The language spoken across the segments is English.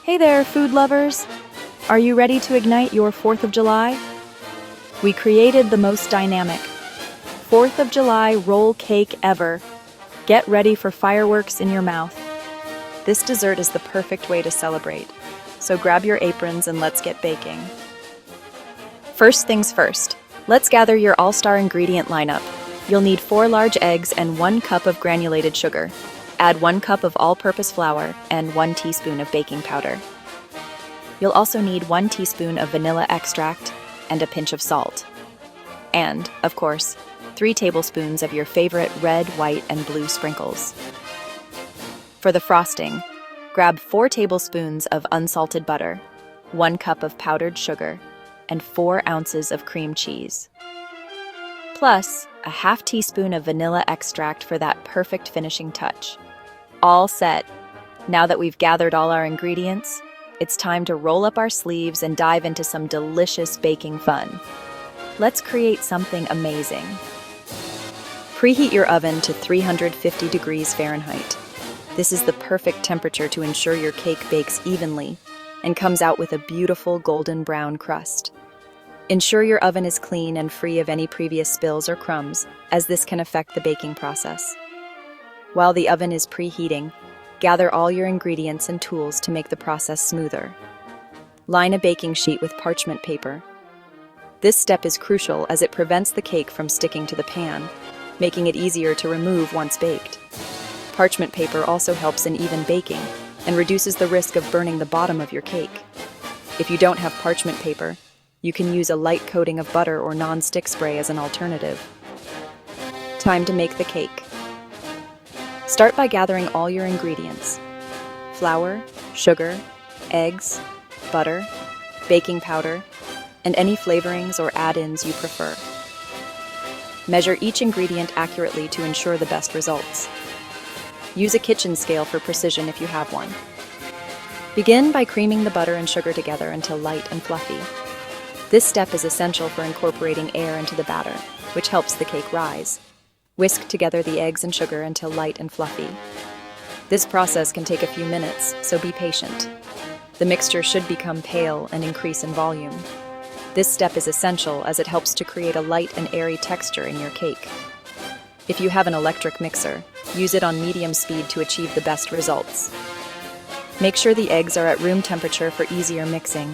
Hey there, food lovers! Are you ready to ignite your 4th of July? We created the most dynamic 4th of July roll cake ever. Get ready for fireworks in your mouth. This dessert is the perfect way to celebrate, so grab your aprons and let's get baking. First things first, let's gather your all-star ingredient lineup. You'll need 4 large eggs and 1 cup of granulated sugar. Add 1 cup of all-purpose flour and 1 teaspoon of baking powder. You'll also need 1 teaspoon of vanilla extract and a pinch of salt. And, of course, 3 tablespoons of your favorite red, white, and blue sprinkles. For the frosting, grab 4 tablespoons of unsalted butter, 1 cup of powdered sugar, and 4 ounces of cream cheese. Plus, a half teaspoon of vanilla extract for that perfect finishing touch. All set. Now that we've gathered all our ingredients, it's time to roll up our sleeves and dive into some delicious baking fun. Let's create something amazing. Preheat your oven to 350 degrees Fahrenheit. This is the perfect temperature to ensure your cake bakes evenly and comes out with a beautiful golden brown crust. Ensure your oven is clean and free of any previous spills or crumbs, as this can affect the baking process. While the oven is preheating, gather all your ingredients and tools to make the process smoother. Line a baking sheet with parchment paper. This step is crucial as it prevents the cake from sticking to the pan, making it easier to remove once baked. Parchment paper also helps in even baking and reduces the risk of burning the bottom of your cake. If you don't have parchment paper, you can use a light coating of butter or non-stick spray as an alternative. Time to make the cake. Start by gathering all your ingredients: flour, sugar, eggs, butter, baking powder, and any flavorings or add-ins you prefer. Measure each ingredient accurately to ensure the best results. Use a kitchen scale for precision if you have one. Begin by creaming the butter and sugar together until light and fluffy. This step is essential for incorporating air into the batter, which helps the cake rise. Whisk together the eggs and sugar until light and fluffy. This process can take a few minutes, so be patient. The mixture should become pale and increase in volume. This step is essential as it helps to create a light and airy texture in your cake. If you have an electric mixer, use it on medium speed to achieve the best results. Make sure the eggs are at room temperature for easier mixing.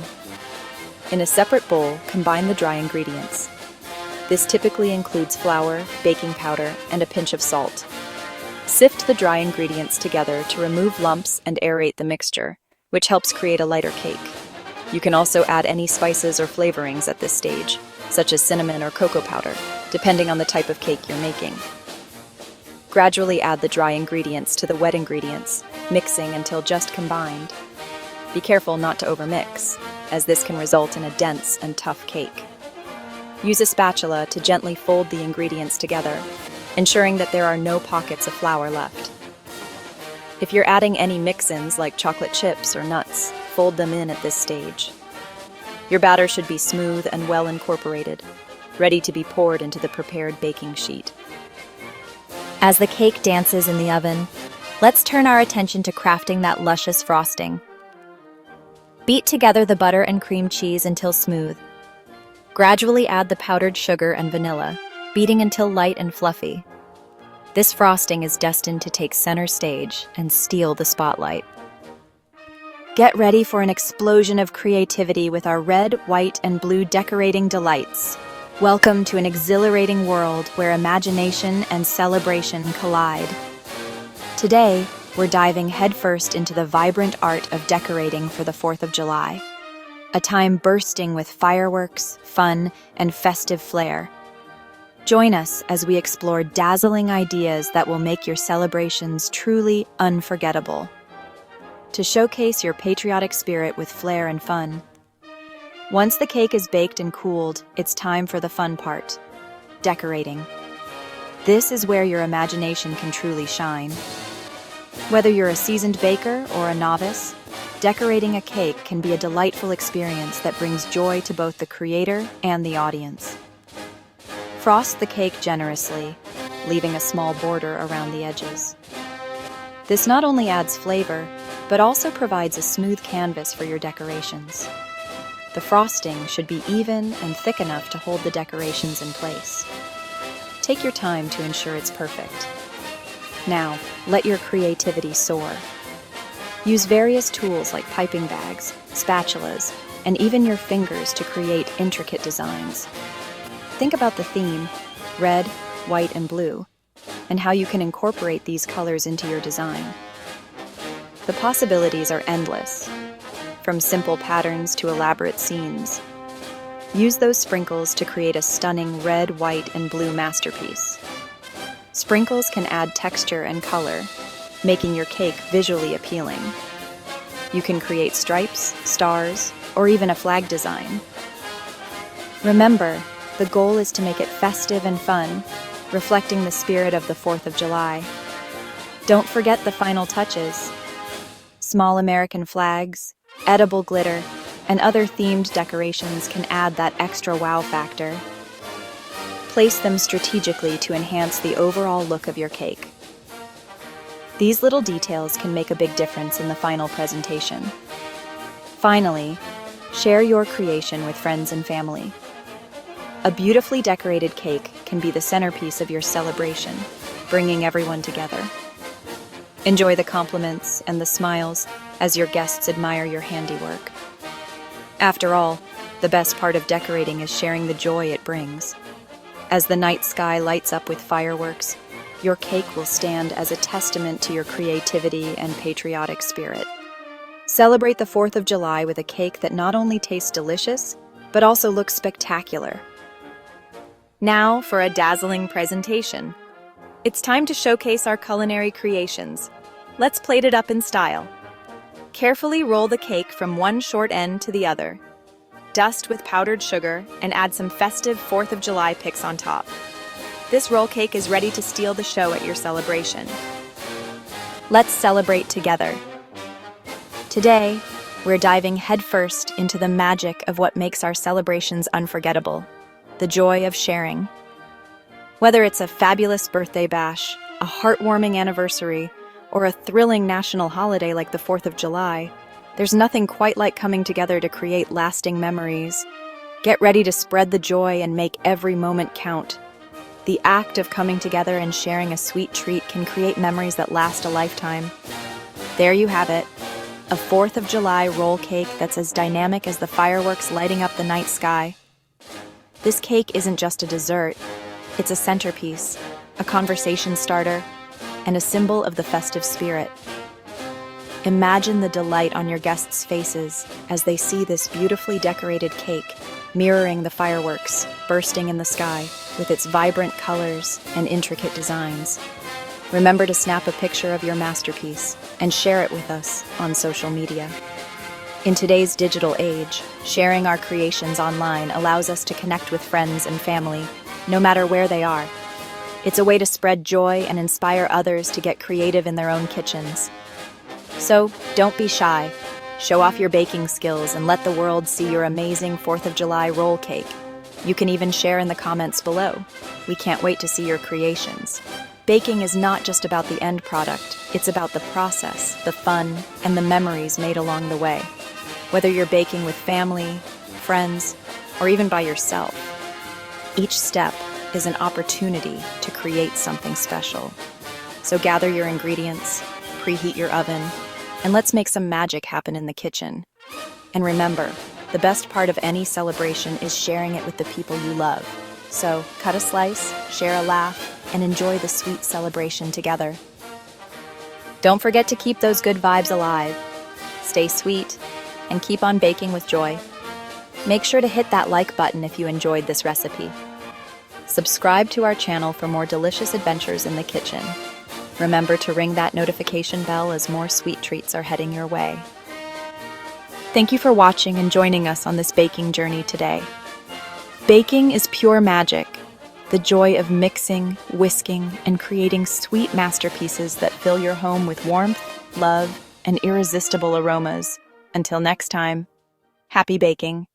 In a separate bowl, combine the dry ingredients. This typically includes flour, baking powder, and a pinch of salt. Sift the dry ingredients together to remove lumps and aerate the mixture, which helps create a lighter cake. You can also add any spices or flavorings at this stage, such as cinnamon or cocoa powder, depending on the type of cake you're making. Gradually add the dry ingredients to the wet ingredients, mixing until just combined. Be careful not to overmix, as this can result in a dense and tough cake. Use a spatula to gently fold the ingredients together, ensuring that there are no pockets of flour left. If you're adding any mix-ins like chocolate chips or nuts, fold them in at this stage. Your batter should be smooth and well incorporated, ready to be poured into the prepared baking sheet. As the cake dances in the oven, let's turn our attention to crafting that luscious frosting. Beat together the butter and cream cheese until smooth. Gradually add the powdered sugar and vanilla, beating until light and fluffy. This frosting is destined to take center stage and steal the spotlight. Get ready for an explosion of creativity with our red, white, and blue decorating delights. Welcome to an exhilarating world where imagination and celebration collide. Today, we're diving headfirst into the vibrant art of decorating for the 4th of July. A time bursting with fireworks, fun, and festive flair. Join us as we explore dazzling ideas that will make your celebrations truly unforgettable. To showcase your patriotic spirit with flair and fun. Once the cake is baked and cooled, it's time for the fun part: decorating. This is where your imagination can truly shine. Whether you're a seasoned baker or a novice, decorating a cake can be a delightful experience that brings joy to both the creator and the audience. Frost the cake generously, leaving a small border around the edges. This not only adds flavor, but also provides a smooth canvas for your decorations. The frosting should be even and thick enough to hold the decorations in place. Take your time to ensure it's perfect. Now, let your creativity soar. Use various tools like piping bags, spatulas, and even your fingers to create intricate designs. Think about the theme, red, white, and blue, and how you can incorporate these colors into your design. The possibilities are endless, from simple patterns to elaborate scenes. Use those sprinkles to create a stunning red, white, and blue masterpiece. Sprinkles can add texture and color, making your cake visually appealing. You can create stripes, stars, or even a flag design. Remember, the goal is to make it festive and fun, reflecting the spirit of the 4th of July. Don't forget the final touches. Small American flags, edible glitter, and other themed decorations can add that extra wow factor. Place them strategically to enhance the overall look of your cake. These little details can make a big difference in the final presentation. Finally, share your creation with friends and family. A beautifully decorated cake can be the centerpiece of your celebration, bringing everyone together. Enjoy the compliments and the smiles as your guests admire your handiwork. After all, the best part of decorating is sharing the joy it brings. As the night sky lights up with fireworks, your cake will stand as a testament to your creativity and patriotic spirit. Celebrate the 4th of July with a cake that not only tastes delicious, but also looks spectacular. Now for a dazzling presentation. It's time to showcase our culinary creations. Let's plate it up in style. Carefully roll the cake from one short end to the other. Dust with powdered sugar and add some festive 4th of July pics on top. This roll cake is ready to steal the show at your celebration. Let's celebrate together. Today, we're diving headfirst into the magic of what makes our celebrations unforgettable, the joy of sharing. Whether it's a fabulous birthday bash, a heartwarming anniversary, or a thrilling national holiday like the 4th of July, there's nothing quite like coming together to create lasting memories. Get ready to spread the joy and make every moment count. The act of coming together and sharing a sweet treat can create memories that last a lifetime. There you have it, a 4th of July roll cake that's as dynamic as the fireworks lighting up the night sky. This cake isn't just a dessert, it's a centerpiece, a conversation starter, and a symbol of the festive spirit. Imagine the delight on your guests' faces as they see this beautifully decorated cake, mirroring the fireworks bursting in the sky with its vibrant colors and intricate designs. Remember to snap a picture of your masterpiece and share it with us on social media. In today's digital age, sharing our creations online allows us to connect with friends and family, no matter where they are. It's a way to spread joy and inspire others to get creative in their own kitchens. So, don't be shy. Show off your baking skills and let the world see your amazing 4th of July roll cake. You can even share in the comments below. We can't wait to see your creations. Baking is not just about the end product, it's about the process, the fun, and the memories made along the way. Whether you're baking with family, friends, or even by yourself, each step is an opportunity to create something special. So gather your ingredients, preheat your oven, and let's make some magic happen in the kitchen. And remember, the best part of any celebration is sharing it with the people you love. So cut a slice, share a laugh, and enjoy the sweet celebration together. Don't forget to keep those good vibes alive. Stay sweet, and keep on baking with joy. Make sure to hit that like button if you enjoyed this recipe. Subscribe to our channel for more delicious adventures in the kitchen. Remember to ring that notification bell as more sweet treats are heading your way. Thank you for watching and joining us on this baking journey today. Baking is pure magic, the joy of mixing, whisking, and creating sweet masterpieces that fill your home with warmth, love, and irresistible aromas. Until next time, happy baking!